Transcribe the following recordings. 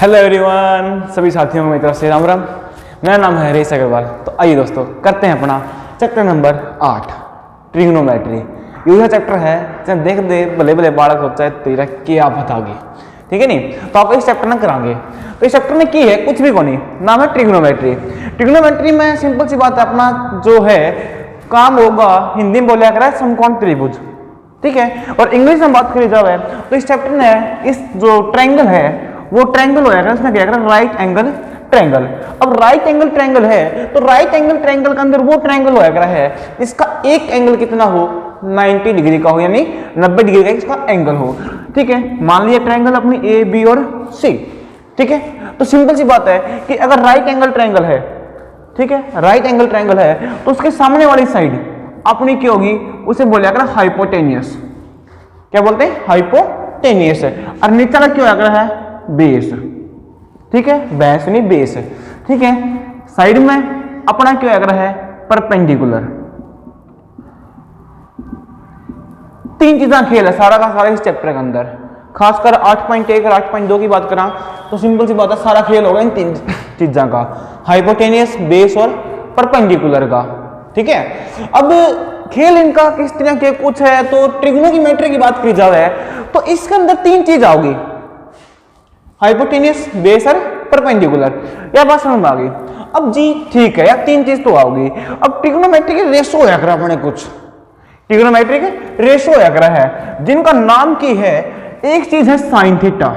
Hello everyone, सभी साथियों को मेरी तरफ से राम राम। मेरा नाम है हरीश अग्रवाल। तो आइए दोस्तों, करते हैं अपना चैप्टर नंबर 8 ट्रिग्नोमेट्री। यह चैप्टर है जब देख दे भले भले बालक होता है तेरा क्या बताओगे, ठीक है नहीं। तो आप इस चैप्टर में करांगे। तो इस चैप्टर में की है कुछ भी को नहीं, नाम है ट्रिग्नोमेट्री। ट्रिग्नोमेट्री में सिंपल सी बात है, अपना जो है काम होगा हिंदी में बोला करा है समकोण त्रिभुज, ठीक है। और इंग्लिश में बात करी जाए तो इस चैप्टर में इस जो ट्रायंगल है वो ट्रायंगल होगा, इसमें क्या करें राइट एंगल ट्रायंगल। अब राइट एंगल ट्रायंगल है तो राइट एंगल ट्रायंगल के अंदर वो ट्रायंगल होगा है इसका एक एंगल कितना हो 90 डिग्री का हो, यानी 90 डिग्री का इसका एंगल हो, ठीक है। मान लिया ट्रायंगल अपनी ए बी और सी, ठीक है। तो सिंपल सी बात है कि अगर राइट एंगल ट्रायंगल है, ठीक है, राइट एंगल ट्रायंगल है तो उसके सामने वाली साइड अपनी क्या होगी, उसे बोला जाएगा हाइपोटेनियस। क्या बोलते हैं? हाइपोटेनियस है। और नीचे का क्या होगा है बेस, ठीक है, बेस नहीं बेस, ठीक है। साइड में अपना क्या होगा है परपेंडिकुलर। तीन चीजें खेल है सारा का सारा इस चैप्टर के अंदर, खासकर 8.1 और 8.2 की बात करा तो सिंपल सी बात है सारा खेल होगा इन तीन चीजों का, हाइपोटेनियस, बेस और परपेंडिकुलर का, ठीक है। अब खेल इनका किस तरह के कुछ है तो ट्रिग्नोमेट्री की बात की जाए तो इसके अंदर तीन चीज आओगी, हाइपोटेनियस, बेस और परपेंडिकुलर। यह बात समझ में आ गई। अब जी ठीक है यार, तीन चीज तो आओगी। अब ट्रिग्नोमेट्री के रेशो होया करा अपने कुछ, ट्रिग्नोमेट्री के रेशो होया करा है जिनका नाम की है, एक चीज है साइन थीटा।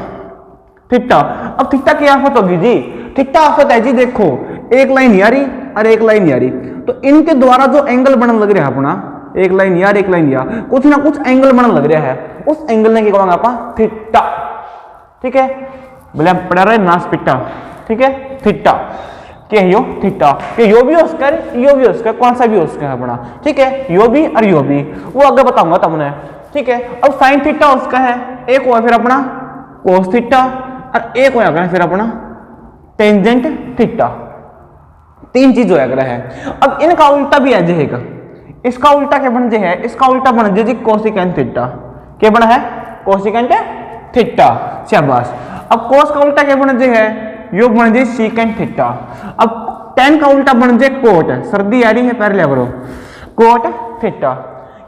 थीटा, अब थीटा की आफत होगी जी, थीटा आफत है जी, देखो एक लाइन यारी और एक लाइन यारी, तो इनके द्वारा जो एंगल बनने लग रहा है अपना, एक लाइन यार एक लाइन यार, कुछ ना कुछ एंगल बनने लग रहा है, उस एंगल ने क्या कहेंगे आप थीटा, ठीक है। बोले पढ़ा रहे नास पिट्टा, ठीक है, थीटा के यो थीटा के यो भी उसका यो भी उसका कौन सा भी उसका है अपना, ठीक है, यो भी और यो भी वो आगे बताऊंगा तुमने, ठीक है। अब साइन थीटा उसका है, एक हुआ फिर अपना कोस थीटा और एक होगा फिर अपना टेंजेंट थीटा। तीन चीज होगा है। अब इनका उल्टा भी है जेगा, इसका उल्टा क्या बन जे है, इसका उल्टा बन जे जी कोसिकेंट थीटा। क्या बना है? कोसिकेंट थीटा, शाबाश। अब कोस का उल्टा क्या बन जे है, यो बन जे सीकेंट थीटा। अब टेन का उल्टा बन जे कोट, सर्दी आ रही है पैर ले करो, कोट थीटा।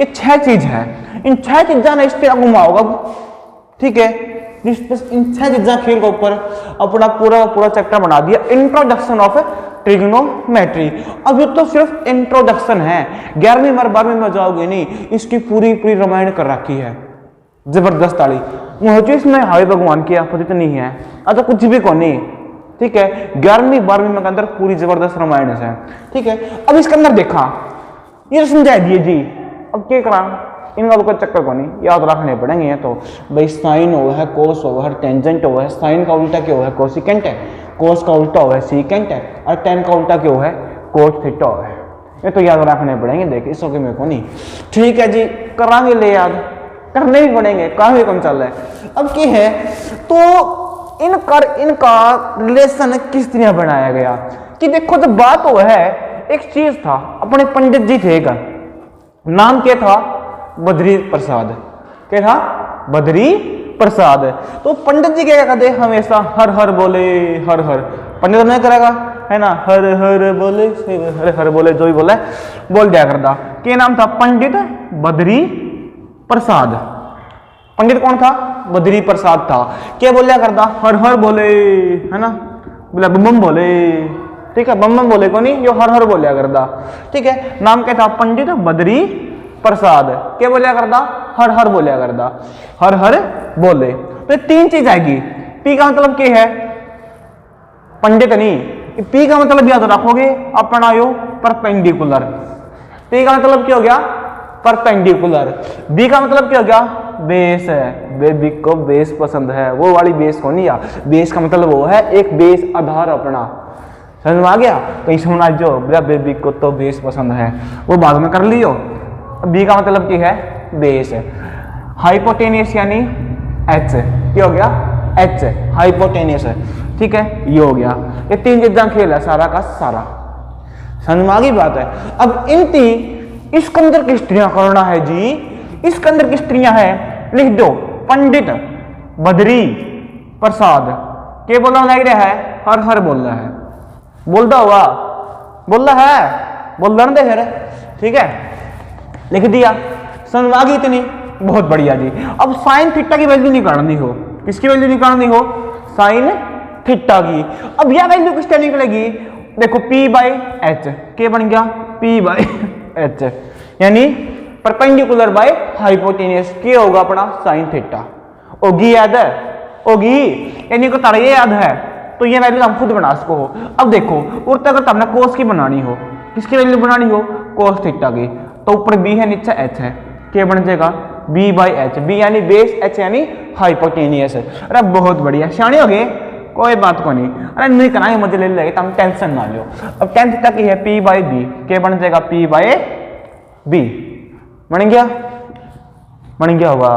ये छह चीज है, इन छह चीजा ने इस तरह घुमाओगा, ठीक है। इन छह चीजा खेल के ऊपर अपना पूरा चैप्टर बना दिया, इंट्रोडक्शन ऑफ ट्रिग्नोमेट्री। अब ये तो सिर्फ इंट्रोडक्शन है, 11वीं बार 12वीं में जाओगे नहीं, इसकी पूरी रामायण कर रखी है जबरदस्त वाली। मुझे इसमें हाई भगवान की आफत नहीं है, अच्छा कुछ भी को नहीं, ठीक है। 11वीं 12वीं में के अंदर पूरी जबरदस्त रामायण है, ठीक है। अब इसके अंदर देखा ये समझा दिए जी, अब क्या करा इनका कोई चक्कर को नहीं, याद रखने पड़ेंगे। तो भाई साइन हो है, कोस हो है, टेंजेंट हो है, साइन का उल्टा क्या है कोसिकेंट है, कोस का उल्टा हो है सीकेंट है, और टेन का उल्टा क्या है कोट थीटा है। ये तो याद रखने पड़ेंगे, देख इसो के मेरे को नहीं, ठीक है जी, करांगे ले याद करने भी पड़ेंगे, काफी कम चल रहा है। अब क्या है तो इनका रिलेशन किस तरह बनाया गया कि देखो जब बात हो है, एक चीज था अपने पंडित जी थे का नाम क्या था बद्री प्रसाद, क्या था बद्री प्रसाद। तो पंडित जी क्या कहते हमेशा हर हर बोले, हर हर पंडित नहीं करेगा है ना, हर हर बोले, हर हर बोले, जो भी बोले बोल दिया करता। क्या नाम था? पंडित बद्री प्रसाद। पंडित कौन था? बद्री प्रसाद था। क्या बोलिया करता? हर हर बोले, है ना, बोला बम बम बोले, ठीक है, बम बम बोले को नहीं, यो हर हर बोलिया करता, ठीक है। नाम क्या था? पंडित बद्री प्रसाद। क्या बोलिया करता? हर हर बोलिया करता, हर हर बोले। तो तीन चीज आएगी। पी का मतलब क्या है? पंडित नहीं, पी का मतलब याद रखोगे अपना यो परपेंडिकुलर। पी का मतलब क्या हो गया? परपेंडिकुलर। बी का मतलब क्या हो गया? बेस है, बेबी को बेस पसंद है, वो वाली बेस को नहीं, बेस का मतलब वो है एक बेस आधार अपना, समझ में आ गया? कहीं समझ जो बेबी को तो बेस पसंद है वो बाद में कर लियो। बी का मतलब क्या है? बेस है। हाइपोटेनियस यानी एच, क्या हो गया? एच हाइपोटेनियस है, ठीक है, ये हो गया। ये तीन चीजें खेल है सारा का सारा, समझ में आ गई बात है। अब इसके अंदर किस तरह करना है जी, इसके अंदर किस तरह है लिख दो, पंडित बद्री प्रसाद, के बोलना लग रहा है, हर बोल रहा है, बोलता होगा, बोल रहा है, बोल रहा फिर, ठीक है, लिख दिया, समझ आ गई इतनी, बहुत बढ़िया जी। अब साइन थीटा की वैल्यू निकालनी हो, किसकी वैल्यू निकालनी हो, साइन थीटा की। अब यह वैल्यू किस तरह निकलेगी, देखो p बाई एच, के बन गया p बाई एच, यानी परपेंडिकुलर बाय हाइपोटेन्यूस, के होगा अपना साइन थीटा, होगी याद है, होगी, यानी को तारा ये याद है, तो ये वैल्यू हम खुद बना सको हो। अब देखो उल्टा अगर हमने कोस की बनानी हो, किसकी वैल्यू बनानी हो, कोस थीटा की, तो ऊपर b है नीचे h है, के बन जाएगा b बाई एच, b यानी बेस, h यानी हाइपोटेनियस। अरे बहुत बढ़िया, सियाने हो गए, कोई बात को नहीं, अरे नहीं कराएंगे मजे ले लेंगे, तुम टेंशन ना लो। अब टेन थीटा की है p बाई बी, के बन जाएगा p बाई बी, बन गया होगा,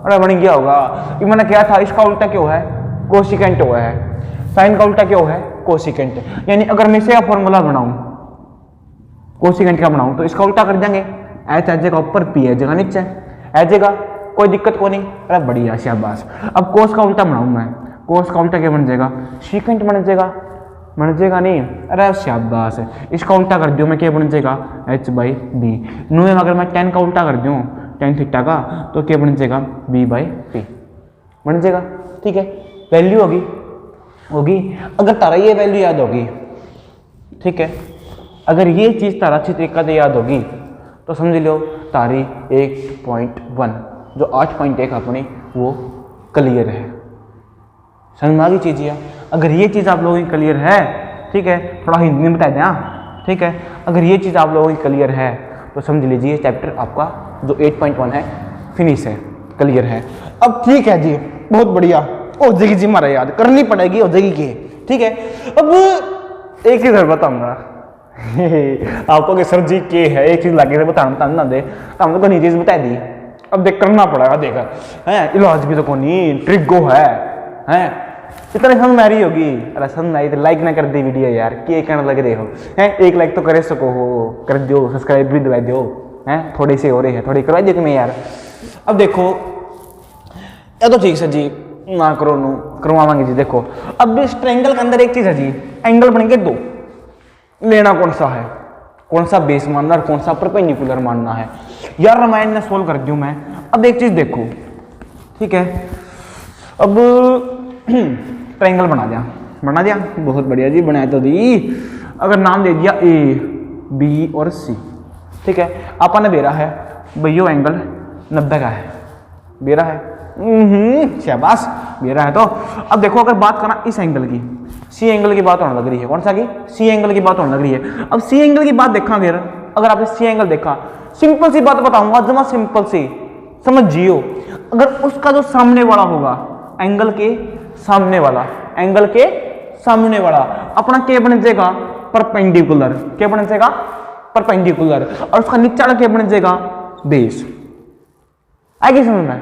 अरे बन गया होगा। ये मैंने क्या था, इसका उल्टा क्यों है, कोसिकेंट हुआ है, साइन का उल्टा क्यों है, कोसिकेंट, यानी अगर मैं इसे फॉर्मूला बनाऊं, कोसिकेंट का बनाऊं, तो इसका उल्टा कर देंगे, एच आ जाएगा ऊपर, पी आ जाएगा नीचे, आ जाएगा, कोई दिक्कत को नहीं, अरे बढ़िया शाबाश। अब कोस का उल्टा बनाऊं मैं, कोस का उल्टा क्या बन जाएगा, सीकेंट बन जाएगा नहीं, अरे शाबाश। इसका उल्टा कर दूं मैं, क्या बन जाएगा, एच बाई बी, नो में अगर मैं टेन का उल्टा कर दूं, टेन थीटा का, तो क्या बन जाएगा, बी बाई पी बन जाएगा, ठीक है, वैल्यू होगी। अगर तारा ये वैल्यू याद होगी, ठीक है, अगर ये चीज़ तारा अच्छी तरीके से याद होगी, तो समझ लो तारी 8.1 जो 8.1 अपनी वो क्लियर है, समझ में आ गई चीज़ है। अगर ये चीज़ आप लोगों की क्लियर है, ठीक है, थोड़ा हिंदी में बता दें, हाँ ठीक है, अगर ये चीज़ आप लोगों की क्लियर है तो समझ लीजिए चैप्टर आपका जो 8.1 है फिनिश है, क्लियर है। अब ठीक है जी, बहुत बढ़िया, हो जाएगी जी, हमारा याद करनी पड़ेगी, हो जाएगी के, ठीक है। अब एक चीज़ बताऊंगा आपको कि सर जी के है, एक चीज़ लगे बताना ना दे, तो हमने कोई चीज़ बता दी, अब देख करना पड़ेगा, देखा है, इलाज भी तो कोई नहीं, ट्रिगो है, इतने समझ में आ रही होगी, अरे समझ में आई तो लाइक ना कर दी वीडियो यार, के कहने लग रहे हो हैं, एक लाइक तो करे सको हो, कर दो, सब्सक्राइब भी दबा दो, हैं थोड़ी सी हो रही है, थोड़ी करवा दी तुम्हें यार। अब देखो या तो ठीक है जी, ना करो नो करवाएंगे जी। देखो अब इस ट्रायंगल के अंदर एक चीज है जी, एंगल बनेंगे दो, लेना कौन सा है, कौन सा बेस मानना और कौन सा परपेंडिकुलर मानना है यार, रामायण में सोल्व कर दूं मैं। अब एक चीज देखो, ठीक है, अब ट्रायंगल बना दिया, बहुत बढ़िया जी, बनाया तो दी। अगर नाम दे दिया ए बी और सी, ठीक है, आपने बेरा है भैया एंगल 90 का है, बेरा है, शाबाश, बेरा है। तो अब देखो अगर बात करना इस एंगल की, सी एंगल की बात होने लग रही है, कौन सा की, सी एंगल की बात होने लग रही है। अब सी एंगल की बात देखा, फिर अगर आपने सी एंगल देखा, सिंपल सी बात बताऊंगा, जमा सिंपल सी समझियो, अगर उसका जो सामने वाला होगा, एंगल के सामने वाला अपना क्या बन जाएगा, परपेंडिकुलर, क्या बन जाएगा, परपेंडिकुलर, और उसका नीचे वाला क्या बन जाएगा, बेस। आएगी समझ में,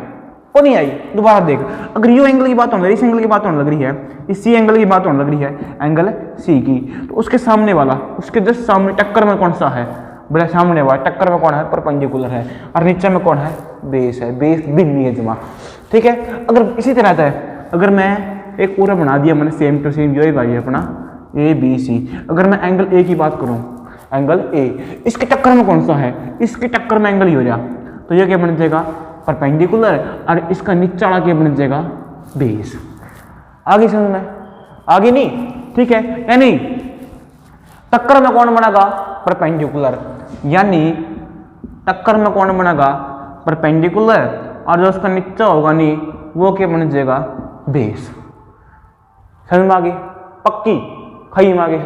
वो नहीं आई, दोबारा देख, अगर यू एंगल की बात होने लग रही, इस एंगल की बात होने लग रही है, इस सी एंगल की बात होने लग रही है, एंगल सी की, तो उसके सामने वाला, उसके जस्ट सामने टक्कर में कौन सा है, बड़ा सामने वाला टक्कर में कौन है, परपेंडिकुलर है, और नीचे में कौन है, बेस है, बेस भिन्न है जमा, ठीक है। अगर इसी तरह था, अगर मैं एक पूरा बना दिया मैंने सेम टू सेम, यही भाई अपना ए बी सी, अगर मैं एंगल ए की बात करूं, एंगल ए, इसके टक्कर में कौन सा है, इसके टक्कर में एंगल ही हो जा, तो यह क्या बन जाएगा, परपेंडिकुलर, और इसका नीचा वाला क्या बन जाएगा, बेस। आगे समझ में, आगे नहीं, ठीक है, यानी टक्कर में कौन बनेगा, परपेंडिकुलर, यानी टक्कर में कौन बनेगा, परपेंडिकुलर, और जो उसका नीचा होगा नहीं वो क्या बन जाएगा, बेस। समझ में आ गई, पक्की खाई में आगे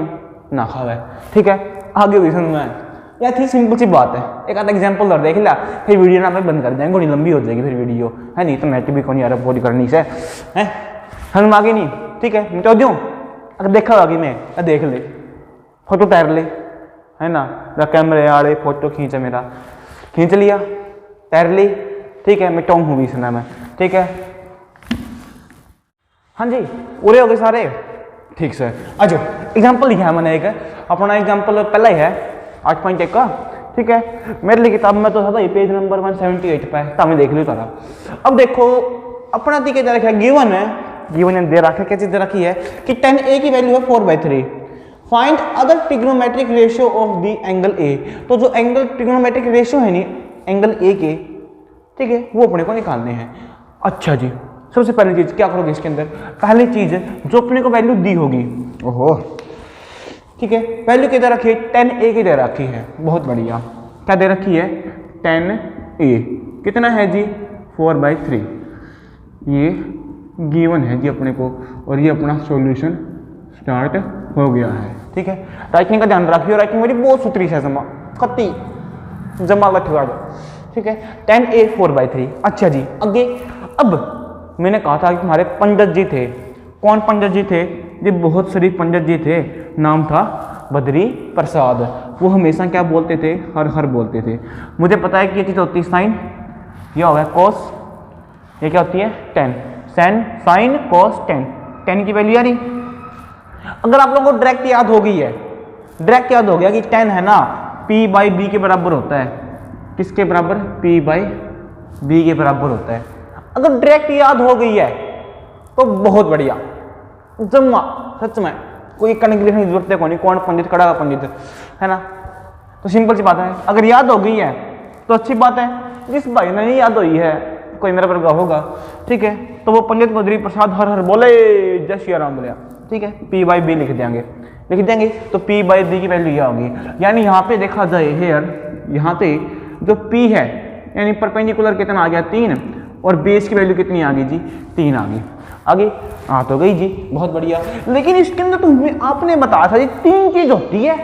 ना खावे, ठीक है, आगे भी समझ में या थी, सिंपल सी बात है। एक आधा एग्जांपल और देख लिया, फिर वीडियो ना मैं बंद कर देंगे, थोड़ी लंबी हो जाएगी फिर वीडियो, है नहीं तो नेट भी कौन यार अपलोड करनी से, है समझ में आगे नहीं, ठीक है, मिटा दूँ, अगर देखा होगी मैं देख ले, फोटो तैर ले, है ना, कैमरे वाले फोटो खींचा, मेरा खींच लिया, तैर ली, ठीक है, मैं टॉम हूँ भी सुना मैं, ठीक है, हाँ जी, पूरे हो गए सारे, ठीक सर। अच्छा एग्जाम्पल लिखा है मैंने, एक अपना एग्जाम्पल पहला ही है 8.1 का, ठीक है, मेरे लिए किताब में तो था भाई पेज नंबर 178 पे, तो हमें देख लो तारा। अब देखो अपना तीके क्या लिखा है, गिवन है गिवन दे रखा है, क्या चीज दे रखी है कि tan A की वैल्यू है 4/3, find other trigonometric ratio of the angle A। तो जो एंगल ट्रिग्नोमेट्रिक रेशियो है नी एंगल A के, ठीक है, वो अपने को निकालने हैं। अच्छा जी, सबसे पहली चीज क्या करोगे इसके अंदर, पहली चीज जो अपने को वैल्यू दी होगी, ओहो ठीक है, वैल्यू किधर रखी है, tan A की दे रखी है, बहुत बढ़िया, क्या दे रखी है, tan A कितना है जी 4/3, ये गिवन है जी अपने को, और ये अपना सॉल्यूशन स्टार्ट हो गया है। ठीक है, राइटिंग का ध्यान रखिए, राइटिंग मेरी बहुत सुथरी है, जमा कत्ती जमा लगा दो। ठीक है, tan A 4/3। अच्छा जी, आगे अब मैंने कहा था कि हमारे पंडित जी थे, कौन पंडित जी थे, ये बहुत शरीफ पंडित जी थे, नाम था बद्री प्रसाद। वो हमेशा क्या बोलते थे, हर हर बोलते थे। मुझे पता है कि ये चीज़ होती है साइन, यह होगा कॉस, ये क्या होती है ten, sine cos tan, ten की वैल्यू आ रही। अगर आप लोगों को डायरेक्ट याद हो गई है, डायरेक्ट याद हो गया कि टेन है ना P/B के बराबर होता है, किसके बराबर, P/B के बराबर होता है। अगर डायरेक्ट याद हो गई है तो बहुत बढ़िया, जम्मा सच में कोई करने की लिखने की जरूरत है कोई नहीं, कौन पंडित कड़ा का पंडित है ना, तो सिंपल सी बात है। अगर याद हो गई है तो अच्छी बात है, जिस भाई ने नहीं याद हुई है कोई मेरा वर्गा होगा, ठीक है, तो वो पंडित बद्री प्रसाद हर हर बोले जय श्री राम बोले, ठीक है, P/B लिख देंगे तो P/B की वैल्यू यह होगी। यानी यहाँ पे देखा जाए हेयर, यहाँ पे जो P है यानी परपेंडिकुलर कितना आ गया 3, और बेस की वैल्यू कितनी आ गई जी 3 आ गई, आगे आ तो गई जी, बहुत बढ़िया। लेकिन इसके अंदर तो हमें आपने बताया था जी 3 चीज होती है,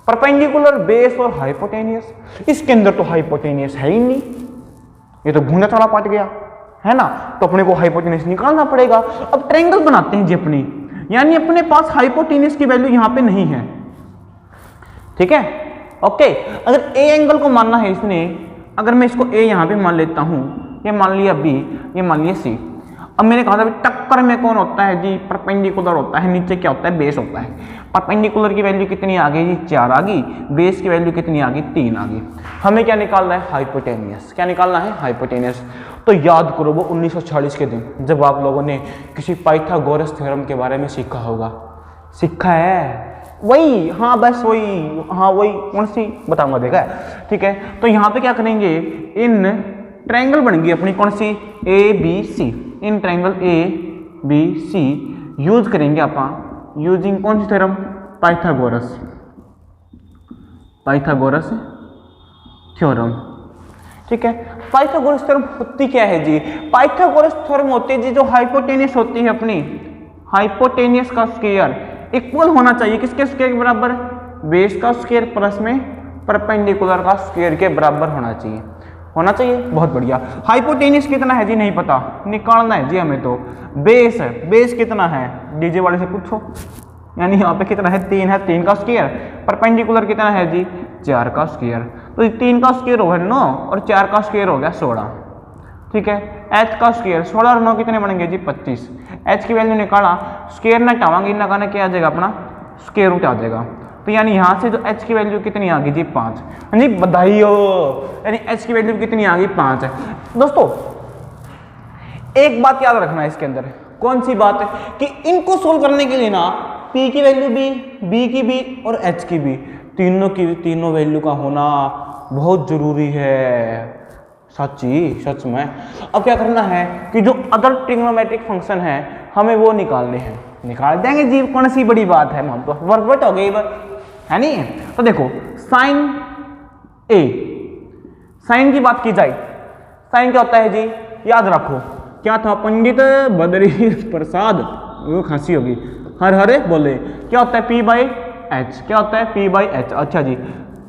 परपेंडिकुलर, बेस और हाइपोटेनियस। इसके अंदर तो हाइपोटेनियस है ही नहीं, ये तो घूमना चला पाट गया है ना, तो अपने को हाइपोटेनियस निकालना पड़ेगा। अब ट्रायंगल बनाते हैं जी अपनी, यानी अपने पास हाइपोटेनियस की वैल्यू यहाँ पे नहीं है, ठीक है, ओके। अगर ए एंगल को मानना है इसने, अगर मैं इसको ए यहाँ पे मान लेता हूँ, ये मान लिया बी, ये मान लिया सी। अब मैंने कहा था टक्कर में कौन होता है जी, परपेंडिकुलर होता है, नीचे क्या होता है, बेस होता है। परपेंडिकुलर की वैल्यू कितनी आ गई जी 4 आ गई, बेस की वैल्यू कितनी आ गई 3 आ गई। हमें क्या निकालना है, हाइपोटेनियस। क्या निकालना है, हाइपोटेनियस। तो याद करो वो 1940 के दिन जब आप लोगों ने किसी पाइथागोरस थ्योरम के बारे में सीखा होगा, सीखा है वही, हाँ बस वही, हाँ वही, कौन सी बताऊंगा, देखा है, ठीक है। तो यहाँ पे क्या करेंगे, इन ट्रायंगल बन गई अपनी कौन सी, ABC, in triangle ABC use करेंगे अपन, यूजिंग कौन सी थ्योरम, पाइथागोरस थ्योरम, ठीक है। पाइथागोरस थ्योरम होती क्या है जी, पाइथागोरस थ्योरम होती है जी जो हाइपोटेनियस होती है अपनी, हाइपोटेनियस का स्क्वायर इक्वल होना चाहिए किसके स्क्वायर के बराबर, बेस का स्क्वायर प्लस में परपेंडिकुलर का स्क्वायर के बराबर होना चाहिए, बहुत बढ़िया। हाइपोटेनियस कितना है जी नहीं पता, निकालना है जी हमें। तो बेस है, बेस कितना है डीजे वाले से पूछो, यानी यहाँ पे कितना है 3 है, 3 का स्क्वायर, परपेंडिकुलर कितना है जी 4 का स्क्वायर, तो 3 का स्क्वायर हो गया 9 और 4 का स्क्वायर हो गया 16, ठीक है। h का स्क्वायर 16 और 9 कितने बनेंगे जी 25। h की वैल्यू निकाला, स्क्वायर ना हटावांगे, लगाना क्या आ जाएगा अपना स्क्वायर रूट आ जाएगा, तो यानी यहाँ से जो h की वैल्यू कितनी आ गई जी 5, यानी बधाई हो, यानी h की वैल्यू कितनी आ गई 5 है। दोस्तों एक बात याद रखना है इसके अंदर, कौन सी बात है कि इनको सोल्व करने के लिए ना p की वैल्यू भी, b की भी और h की भी, तीनों वैल्यू का होना बहुत जरूरी है, सच में। अब क्या करना है कि जो अदर ट्रिग्नोमेट्रिक फंक्शन है हमें वो निकालने हैं, निकाल देंगे जी, कौन सी बड़ी बात है, हम तो वर्कआउट हो गई है नहीं। तो देखो साइन ए, साइन की बात की जाए, साइन क्या होता है जी, याद रखो क्या था, पंडित बद्री प्रसाद, वो खांसी होगी, हर हरे बोले, क्या होता है P/H, क्या होता है P/H। अच्छा जी,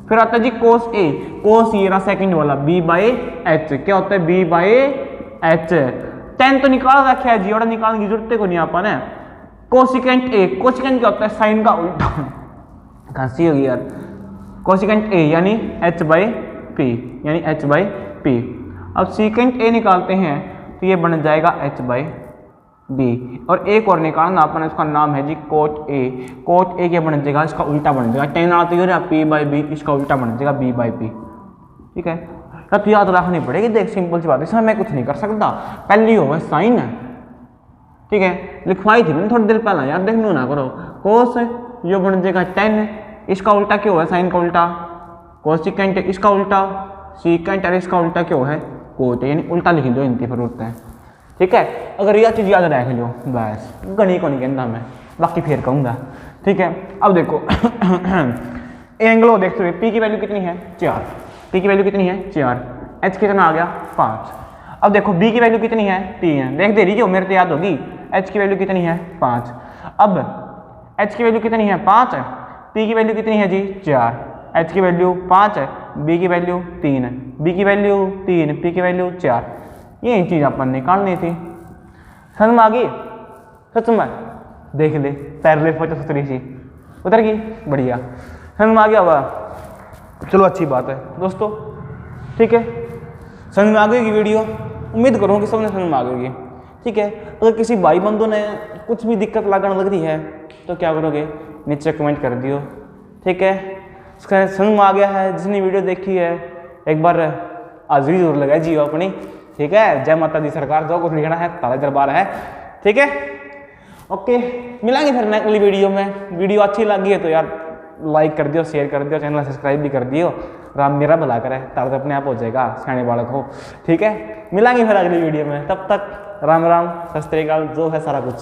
फिर आता है जी कोस ए, कोस ये रहा सेकंड वाला B/H, क्या होता है B/H। tan तो निकाल रखा है जी, और निकालने की जरूरत को नहीं अपन है। कोसिकेंट ए, कोसिकेंट क्या होता है साइन का उल्टा, खांसी होगी यार, कोसिकेंट ए यानी H/P, यानी H/P। अब सीकेंट ए निकालते हैं तो ये बन जाएगा H/B, और एक और निकालना अपन, इसका नाम है जी कोट ए, कोट ए क्या बन जाएगा, इसका उल्टा बन जाएगा, tan आती है P/B, इसका उल्टा बन जाएगा B/P, ठीक है। तब याद रखनी पड़ेगी, देख सिंपल सी बात है, इसमें मैं कुछ नहीं कर सकता, पहली होगा साइन, ठीक है, लिखवाई थी मैंने थोड़ी देर पहले यार, देख लो ना करो। कोस यो बन जाएगा 10, इसका उल्टा क्यों है साइन का उल्टा, कोसिकेंट इसका उल्टा सीकेंट, और इसका उल्टा क्यों है कोट, यानी उल्टा लिख दो इनकी फिर होता है। ठीक है, अगर यह चीज़ याद रख लो बस, गणी को नहीं कहता मैं, बाकी फिर कहूँगा। ठीक है, अब देखो एंगलो देखते हुए पी की वैल्यू कितनी है 4, पी की वैल्यू कितनी है 4, एच कितना आ गया 5। अब देखो बी की वैल्यू कितनी है 3, देख दे रही हो मेरे तो याद होगी, एच की वैल्यू कितनी है 5। अब एच की वैल्यू कितनी है 5, पी की वैल्यू कितनी है जी 4, एच की वैल्यू 5 है, बी की वैल्यू 3, बी की वैल्यू 3, पी की वैल्यू 4। ये चीज़ अपन निकालनी थी। समझ में आ गई? सच में देख ले, पैरले फोटो सुतरी सी उतर गई, बढ़िया समझ में आ गया हुआ। चलो अच्छी बात है दोस्तों, ठीक है, समझ में आ गई वीडियो, उम्मीद करूँ कि सबने समझ में आ गई। ठीक है, अगर किसी भाई बंधु ने कुछ भी दिक्कत लगने लग रही है तो क्या करोगे, नीचे कमेंट कर दियो। ठीक है, उसका समझ में आ गया है, जिसने वीडियो देखी है एक बार हाजिरी जरूर लगाए जियो अपनी। ठीक है, जय माता दी सरकार, जो कुछ लिखना है तारा दरबार है। ठीक है, ओके, मिलेंगे फिर अगली वीडियो में। वीडियो अच्छी लगी है तो यार लाइक कर दियो, शेयर कर दियो, चैनल सब्सक्राइब भी कर दियो। राम मेरा भला करे, तारा तो अपने आप हो जाएगा, सियाने बालक हो। ठीक है, मिलेंगे फिर अगली वीडियो में, तब तक राम राम, सत श्री अकाल, जो है सारा कुछ।